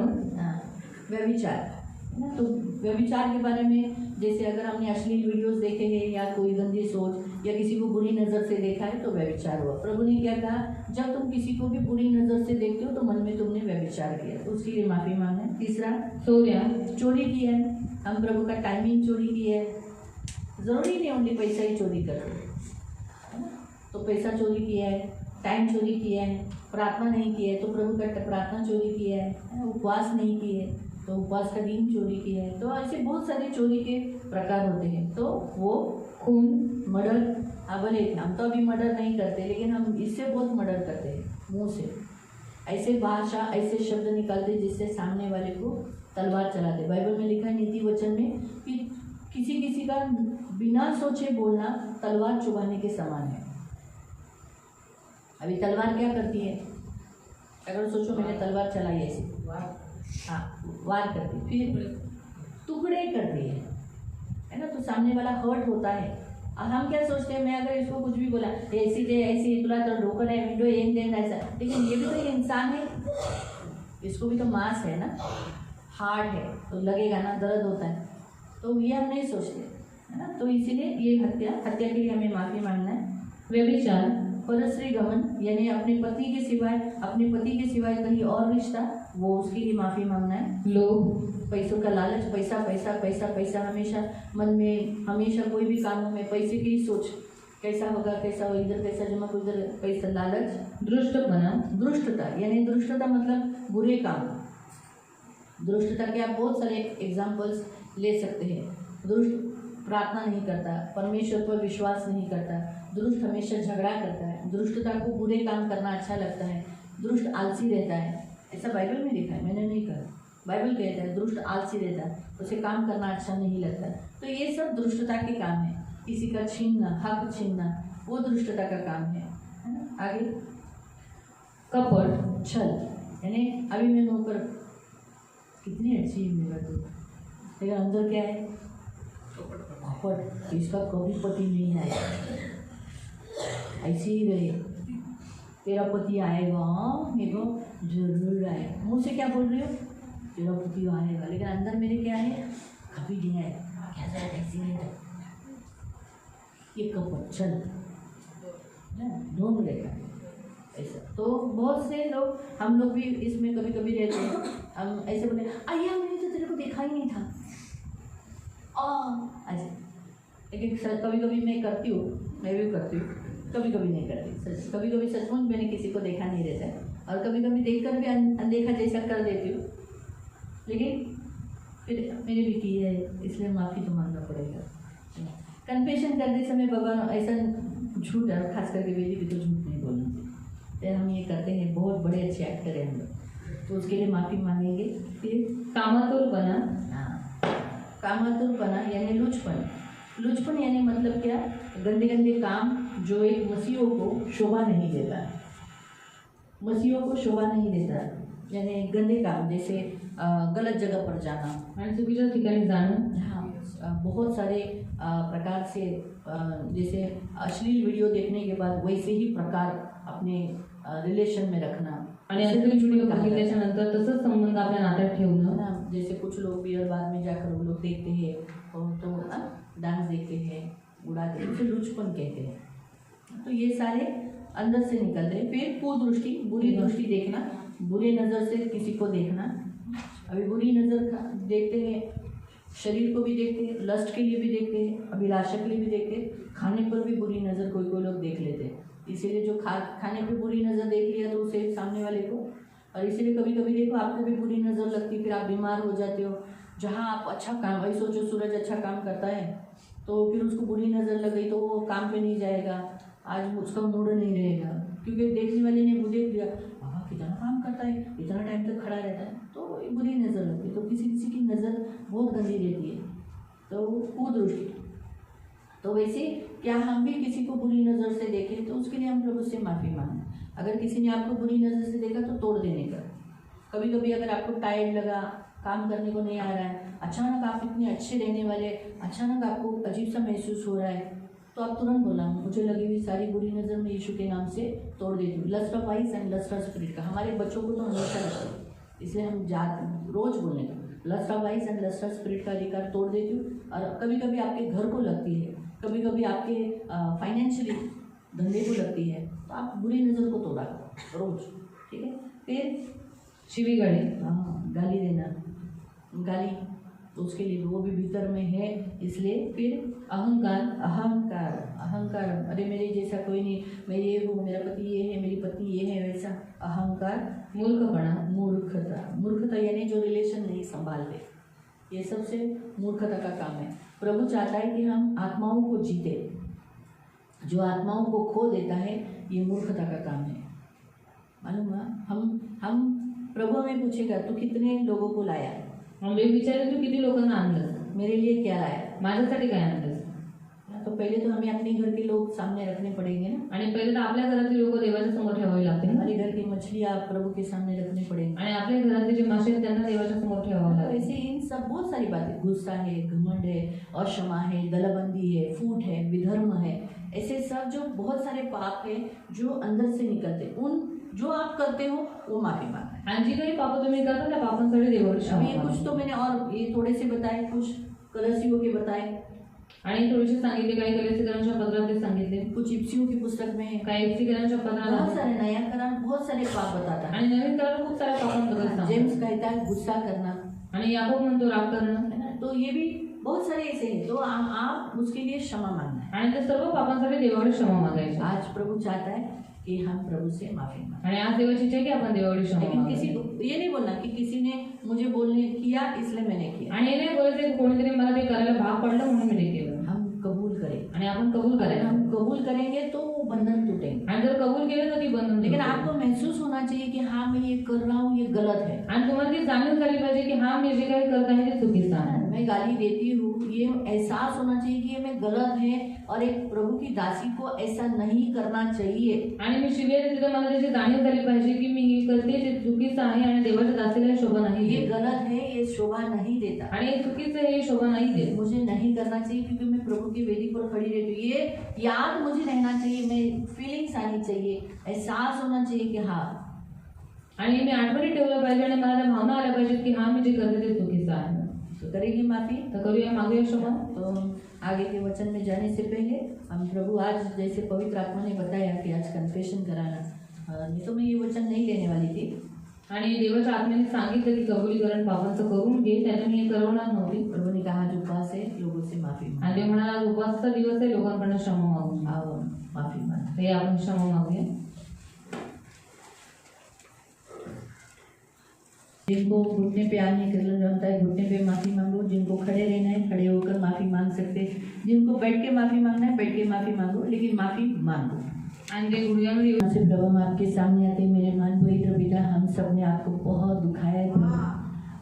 व्यभिचार है ना। तो व्यभिचार के बारे में जैसे अगर हमने अश्लील वीडियोस देखे हैं या कोई गंदी सोच या किसी को बुरी नज़र से देखा है तो व्यभिचार हुआ। प्रभु ने क्या कहा, जब तुम किसी को भी बुरी नज़र से देखते हो तो मन में तुमने व्यभिचार किया, तो उसके लिए माफ़ी मांगना है। तीसरा चोरी की है, हम प्रभु का टाइमिंग चोरी की है, ज़रूरी नहीं ओनली पैसा ही चोरी करते है ना। तो पैसा चोरी किया है, टाइम चोरी किया है, प्रार्थना नहीं किया है तो प्रभु का प्रार्थना चोरी किया है, उपवास नहीं किए तो उपवास का दिन चोरी किया है। तो ऐसे बहुत सारे चोरी के प्रकार होते हैं। तो वो खून, मर्डर, बोले हम तो अभी मर्डर नहीं करते लेकिन हम इससे बहुत मर्डर करते हैं, मुंह से ऐसे भाषा ऐसे शब्द निकालते जिससे सामने वाले को तलवार चलाते। बाइबल में लिखा है नीति वचन में कि किसी का बिना सोचे बोलना तलवार चुभाने के समान है। अभी तलवार क्या करती है, अगर सोचो मैंने तलवार चलाई ऐसे, हाँ वार करती, फिर टुकड़े करती है ना, तो सामने वाला हर्ट होता है। और हम क्या सोचते हैं, मैं अगर इसको कुछ भी बोला ऐसी तुला तो ढोकर है विंडो एम देन ऐसा, लेकिन ये भी तो इंसान है, इसको भी तो मांस है ना, हार्ड है तो लगेगा ना, दर्द होता है, तो ये हम नहीं सोचते है ना। तो इसीलिए ये हत्या के लिए हमें माफ़ी मांगना है। व्यभिचार, परस्त्री गमन, यानी अपने पति के सिवाय कहीं और रिश्ता, वो उसके लिए माफ़ी मांगना है। लोभ, पैसों का लालच, पैसा पैसा पैसा पैसा, हमेशा मन में, हमेशा कोई भी कामों में पैसे की ही सोच, कैसा होगा कैसा हो, इधर पैसा जमा को उधर पैसा, लालच। दुष्टता, यानी दुष्टता मतलब बुरे काम। दुष्टता के आप बहुत सारे एग्जाम्पल्स ले सकते हैं। दुष्ट प्रार्थना नहीं करता, परमेश्वर पर विश्वास नहीं करता, दुष्ट हमेशा झगड़ा करता है, दुष्टता को बुरे काम करना अच्छा लगता है, दुष्ट आलसी रहता है, ऐसा बाइबल में लिखा है, मैंने नहीं कहा, बाइबल कहता है दुष्ट आलसी रहता है, उसे काम करना अच्छा नहीं लगता। तो ये सब दुष्टता के काम है, किसी का छीनना, हक छीनना, वो दुष्टता का काम है ना। आगे कपट, छल, यानी अभी मैं मुँह पर कितनी अच्छी है मेरा तो, लेकिन अंदर क्या है, कपट, इसका कभी पति नहीं आएगा, ऐसे ही रहे, तेरा पति आएगा, मेरे को जरूर आएगा, मुँह से क्या बोल रही हो, तेरा पति आएगा, लेकिन अंदर मेरे क्या है, कभी नहीं आएगा, कैसा ऐसे नहीं था, ये कपट, छल ढूंढ लेगा ऐसा। तो बहुत से लोग, हम लोग भी इसमें कभी कभी रहते हैं, हम ऐसे बोले, अय्या मैंने तो तेरे को देखा ही नहीं था, ऐसे। लेकिन कभी कभी मैं करती हूँ, मैं भी करती हूँ, कभी कभी नहीं करती। कभी कभी सचमुच मैंने किसी को देखा नहीं रहता है, और कभी कभी देखकर भी अनदेखा जैसा कर देती हूँ। लेकिन फिर मैंने भी की है, इसलिए माफ़ी तो मांगना पड़ेगा। कन्फेशन करते समय भगवान ऐसा झूठ है, खास करके बेटी भी तो झूठ नहीं बोलना चाहिए। फिर हम ये करते हैं, बहुत बड़े अच्छे एक्टर हैं हम लोग, तो उसके लिए माफ़ी मांगेंगे। फिर कामातुरपणा, कामातुरपना यानी लुचपन। लुचपन यानी मतलब क्या? गंदे गंदे काम जो एक मसीहों को शोभा नहीं देता, मसीहों को शोभा नहीं देता, यानी गंदे काम, जैसे गलत जगह पर जाना आणि चुकीच्या ठिकाणी जाणं। हाँ, बहुत सारे प्रकार से जैसे अश्लील वीडियो देखने के बाद वैसे ही प्रकार अपने रिलेशन में रखना, आणि अश्लील व्हिडिओ बघितल्याच्यानंतर तसंच संबंध आपल्या नात्यात ठेवणं। ना, जैसे कुछ लोग बियर बाद में जाकर वो लोग देखते हैं और तो डांस देखते हैं, उड़ाते हैं, उसे लुचपन कहते हैं। तो ये सारे अंदर से निकलते हैं। फिर कुदृष्टि, बुरी दृष्टि देखना, बुरे नज़र से किसी को देखना। अभी बुरी नज़र देखते हैं, शरीर को भी देखते हैं, लस्ट के लिए भी देखते हैं, अभिलाषा के लिए भी देखते हैं, खाने पर भी बुरी नज़र कोई कोई लोग देख लेते हैं। इसीलिए जो खाने पे बुरी नज़र देख लिया तो उसे सामने वाले को, और इसीलिए कभी कभी देखो आपको भी बुरी नज़र लगती, फिर आप बीमार हो जाते हो। जहाँ आप अच्छा काम, वही सोचो सूरज अच्छा काम करता है तो फिर उसको बुरी नज़र लग गई तो वो काम पे नहीं जाएगा, आज उसका मूड नहीं रहेगा, क्योंकि देखने वाले ने वो देख लिया, हाँ कितना काम करता है, इतना टाइम तक खड़ा रहता है, तो बुरी नज़र लगती है। तो किसी किसी की नज़र बहुत गंदी रहती है, तो कुदृष्टि। तो वैसे क्या हम भी किसी को बुरी नज़र से देखें तो उसके लिए हम प्रभु से माफ़ी मांगें। अगर किसी ने आपको बुरी नज़र से देखा तो तोड़ देने का। कभी कभी अगर आपको टायर्ड लगा, काम करने को नहीं आ रहा है, अचानक आप इतने अच्छे रहने वाले, अचानक आपको अजीब सा महसूस हो रहा है, तो आप तुरंत बोला, मुझे लगी हुई सारी बुरी नज़र मैं यीशु के नाम से तोड़ देती हूँ। Lust of eyes and lust of spirit का हमारे बच्चों को तो हमेशा लगता है, इसलिए हम रोज़ बोलने का lust of eyes and lust of spirit का अधिकार तोड़ देती हूँ। और कभी कभी आपके घर को लगती है, कभी कभी आपके फाइनेंशियली धंधे को लगती है, तो आप बुरी नज़र को तोड़ा रोज, ठीक है। फिर शिवीगाळी, गाली देना, गाली तो उसके लिए वो भी भीतर में है, इसलिए। फिर अहंकार, अहंकार, अहंकार, अरे मेरे जैसा कोई नहीं, मैं ये हूँ, मेरा पति ये है, मेरी पत्नी ये है, वैसा अहंकार। मूर्खपणा, मूर्खता, मूर्खता यानी जो रिलेशन नहीं संभालते, ये सबसे मूर्खता का काम है। प्रभु चाहता है कि हम आत्माओं को जीते, जो आत्माओं को खो देता है ये मूर्खता का काम है, मालूम है। हम प्रभु हमें पूछेगा तू कितने लोगों को लाया, म्हणजे विचारेल तू किती लोकांना आणलंस, मेरे लिए क्या लाया, माझ्यासाठी काय आणलंस। तो पहले तो हमें अपने घर के लोग सामने रखने पड़ेंगे ना, आणि पहिले तर आपल्या घरातली लोक देवाच्या समोर ठेवावी लागतील, हमारे घर की मछलियाँ प्रभु के सामने रखने पड़ेंगे, आणि आपल्या घरातले जे मासे आहेत त्यांना देवाच्या समोर ठेवावं लागेल। ऐसे इन सब बहुत सारी बातें, गुस्सा है, घमंड है, अक्षमा है, दलबंदी है, फूट है, विधर्म है, ऐसे सब जो बहुत सारे पाप है जो अंदर से निकलते, उन जो आप करते हो वो माफी मांगना है। आणि जी काही पाप तुम्ही करता त्या पापांसाठी देवावर क्षमा अभी ये मागा। कुछ तो मैंने और ये थोड़े से बताए, कुछ कलसियों के बताए, आणि थोडेसे सांगितले, काही कलेसीकरांच्या पत्रातले सांगितले, कुछ इप्सियों की पुस्तक में है, काही इप्सिकरांच्या बहुत पत्रात, सारे नया करार बहुत सारे पाप बताता है। आणि नवीन करार खूप साऱ्या पापांबद्दल सांगतो। जेम्स कहता है गुस्सा करना, आणि याकोब म्हणतो राग करणं, है ना, तो ये भी बहुत सारे ऐसे हैं, तो आप उसके लिए क्षमा मांगना है। आणि ते सर्व पापांसाठी देवावर क्षमा मागायची। आज प्रभु चाहता है कि हम प्रभु से माफी मांगे, आणि आज देवाची इच्छा आहे की आपण देवावर क्षमा लेकिन किसी मागावी। को ये नहीं बोलना कि किसी ने मुझे बोलने किया इसलिए मैंने किया। आणि हे नाही बोलायचं की कोणीतरी मला ते करायला भाग पडलं म्हणून मी ते केलं, हम कबूल करें, आणि आपण कबूल अगर करायचं। हम कबूल करेंगे तो वो बंधन टूटेंगे, आणि जर कबूल केलं तर ती बंधन लेकिन तुटेल। आपको महसूस होना चाहिए कि हाँ मैं ये कर रहा हूँ ये गलत है, आणि तुम्हाला ती जाणीव झाली पाहिजे की हा मी जे काही करत आहे ते चुकीचं आहे। मैं गाली देती हूँ, ये एहसास होना चाहिए कि ये मैं गलत है और एक प्रभु की दासी को ऐसा नहीं करना चाहिए। आणि मी शिव्या देते तर मला त्याची जाणीव झाली पाहिजे की मी हे करते ते चुकीचं आहे आणि देवाच्या दासीला हे शोभा नाही ये देत, गलत है, ये शोभा नहीं देता, आणि हे चुकीचं आहे, हे शोभा नाही देत। मुझे नहीं करना चाहिए क्योंकि मैं प्रभु की वेदी पर खड़ी रहती हूँ। ये याद मुझे रहना चाहिए, मैं फीलिंग्स आनी चाहिए, एहसास होना चाहिए कि हाँ, आणि मी आठवणी ठेवलं पाहिजे आणि मला त्या भावना आल्या पाहिजेत की हा मी जे करते ते चुकीचं आहे। तो करेंगे माफी। तर करूया, मागूया क्षमा। तो आगे के वचन में जाने से पहले हम प्रभु आज जैसे पवित्र आत्मा ने बताया कि आज कन्फेशन कराना, नहीं तो मैं ये वचन नहीं लेने वाली थी, आणि देवाच्या आत्म्याने सांगितलं की कबुलीकरण पापांचं करून घे, त्याने मी हे करवणार नव्हती. प्रभु ने कहा आज उपवास है, लोगों से माफी मांगो. आणि ते म्हणाला आज उपवासाचा दिवस आहे, लोकांकडनं क्षमा मागून आओ माफी मांगो. ते आपण क्षमा मागूया. जिनको घुटने पे आने के लिए होता है घुटने पे माफी मांगो. जिनको खड़े रहना है खड़े होकर माफी मांग सकते हैं. जिनको बैठ के माफी मांगना है बैठ के माफी मांगो, लेकिन माफी मांगो. आणि ते गुडघ्यावर येऊन से प्रभु हम आपके सामने आते हैं. मेरे मान पवित्र पिता, हम सब ने आपको बहुत दुखाया है प्रभु.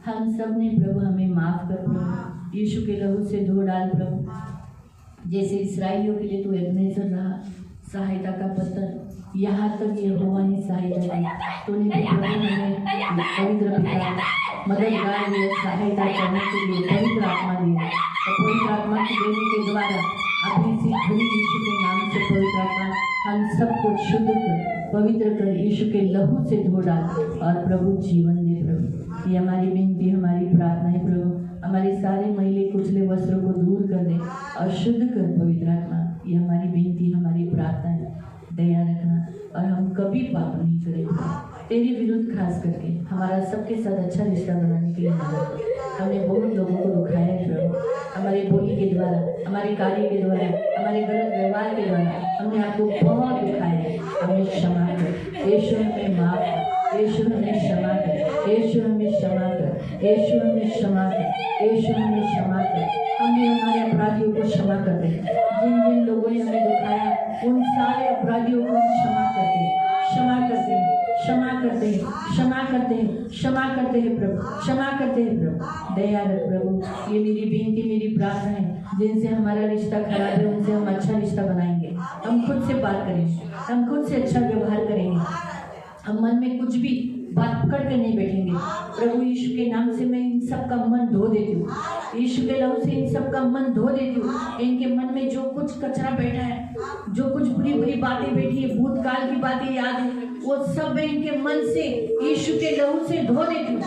हम सब ने प्रभु हमें माफ कर प्रभु. यीशु के लहू से धो डाल प्रभु. जैसे इसराइलियों के लिए तू एबनेजर रहा, सहायता का पत्थर, यहाँ तक यहोवा ने सहायता दी. तूने प्रभु हमें पवित्र पिता मददगार दिया, सहायता करने के लिए पवित्र आत्मा दिया. तो पवित्र आत्मा के देने के द्वारा अपनी सी घड़ी यीशु के नाम से पवित्र आत्मा हम सबको शुद्ध कर, पवित्र कर, यीशु के लहू से धो डाल और प्रभु जीवन दे प्रभु. ये हमारी विनती, हमारी प्रार्थना है प्रभु. हमारे सारे मैले कुचले वस्त्रों को दूर कर दे और शुद्ध कर पवित्र आत्मा. ये हमारी विनती, हमारी प्रार्थना है. दया रखना और हम कभी पाप नहीं करेंगे. तेरे विरुद्ध खास करके हमारा सबके साथ अच्छा रिश्ता बनाने के लिए मदद कर. हमने बहुत लोगों को दुखाया है प्रभु. हमारे बोली के द्वारा, हमारे कार्य के द्वारा, हमारे गलत व्यवहार के द्वारा हमने आपको बहुत दुखाया है. हमें क्षमा कर यीशु, हमें माफ कर यीशु, हमें क्षमा कर यीशु, हमें क्षमा कर यीशु, हमें क्षमा कर यीशु, हमें क्षमा कर. हमने हमारे अपराधियों को क्षमा कर दे. जिन जिन लोगों ने हमें दुखाया उन सारे अपराधियों को क्षमा करते हैं, क्षमा करते हैं, क्षमा करते हैं, क्षमा करते हैं, क्षमा करते हैं प्रभु, क्षमा करते हैं प्रभु. दया रख प्रभु. ये मेरी विनती, मेरी प्रार्थना है. जिनसे हमारा रिश्ता खराब है उनसे हम अच्छा रिश्ता बनाएंगे. हम खुद से बात करेंगे, हम खुद से अच्छा व्यवहार करेंगे. हम मन में कुछ भी बात पकड़ कर नहीं बैठेंगे. प्रभु यीशु के नाम से मैं इन सब का मन धो देती हूँ. यीशु के लहू से इन सब का मन धो देती हूँ. इनके मन में जो कुछ कचरा बैठा है, जो कुछ बुरी बुरी बातें बैठी है, भूतकाल की बातें याद है, वो सब मैं इनके मन से यीशु के लहू से धो देती हूँ.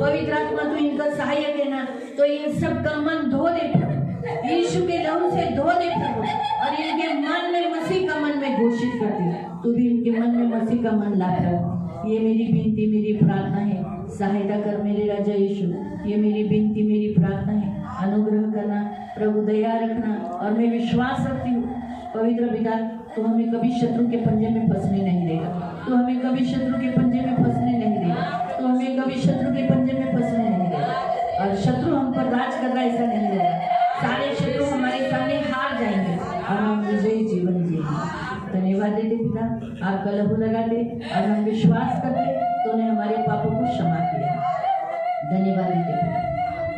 पवित्र आत्मा तो इनका सहायक है ना, तो इन सब का मन धो दे प्रभु. यीशु के लहू से धो दे प्रभु. और इनके मन में मसीह का मन में घोषित करती हूँ. तू भी इनके मन में मसीह का मन ला प्रभु. ये मेरी विनती, मेरी प्रार्थना है. सहायता कर मेरे राजा यीशु. ये मेरी विनती, मेरी प्रार्थना है. अनुग्रह करना प्रभु, दया रखना. और मैं विश्वास रखती हूँ पवित्र पिता, तो हमें कभी शत्रु के पंजे में फंसने नहीं देगा. तो हमें कभी शत्रु के पंजे में फंसने नहीं देगा. तो हमें कभी शत्रु के पंजे में फंसने नहीं देगा. और शत्रु हम पर राज कर रहा है ऐसा नहीं होगा. सारे शत्रु हमारे सामने हार जाएंगे और हम विजयी जीवन जिएंगे. धन्यवाद देते पिता, आपका लहू लगाते और हम विश्वास करते तूने हमारे पापों को क्षमा किया. धन्यवाद देते पिता,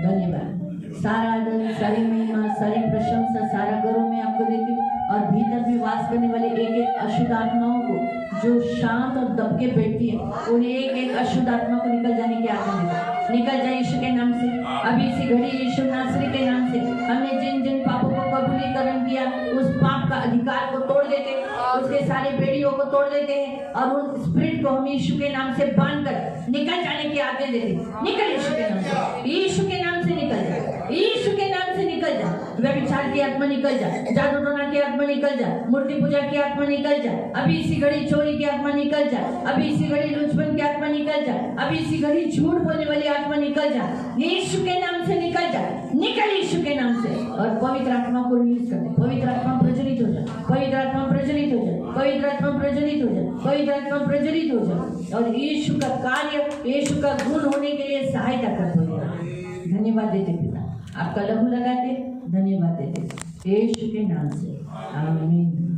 धन्यवाद. सारा आदर, सारी महिमा, सारी प्रशंसा, सारा गौरव मैं आपको देती हूँ. और भीतर में वास करने वाले एक एक अशुद्ध आत्माओं को जो शांत और दबके बैठती है, उन्हें एक एक अशुद्ध आत्मा को निकल जाने की आज्ञा देता. निकल जाए यीशु के नाम से. अभी इसी घड़ी यीशु नासरी के नाम से हमने जिन जिन पापों को कबूलीकरण किया, उस पाप का अधिकार को तोड़ देते हैं, उसके सारे बेड़ियों को तोड़ देते हैं और उन स्पिरिट को हम यीशु के नाम से बांधकर निकल जाने की आज्ञा देते हैं. निकल यीशु के नाम से, यीशु के नाम से निकल जा, यीशु के नाम से निकल जा. व्यभिचार की आत्मा निकल जा, जादू टोना की आत्मा निकल जा, मूर्ति पूजा की आत्मा निकल जा. अभी इसी घड़ी चोरी की आत्मा निकल जा. अभी इसी घड़ी लुचपन की आत्मा निकल जा. अभी इसी घड़ी झूठ बोलने वाली आत्मा निकल जा. यीशु के नाम से निकल जा, निकल यीशु के नाम से. और पवित्र आत्मा को रिलीज कर दे. पवित्र आत्मा प्रज्वलित हो जा, पवित्र आत्मा प्रज्वलित हो जा, पवित्र आत्मा प्रज्वलित हो जा, पवित्र आत्मा प्रज्वलित हो जा. और यीशु का कार्य, यीशु का गुण होने के लिए सहायता कर दो. धन्यवाद देते पिता, आपका लहू लगाते, धन्यवाद देते यीशु के नाम से. आमीन.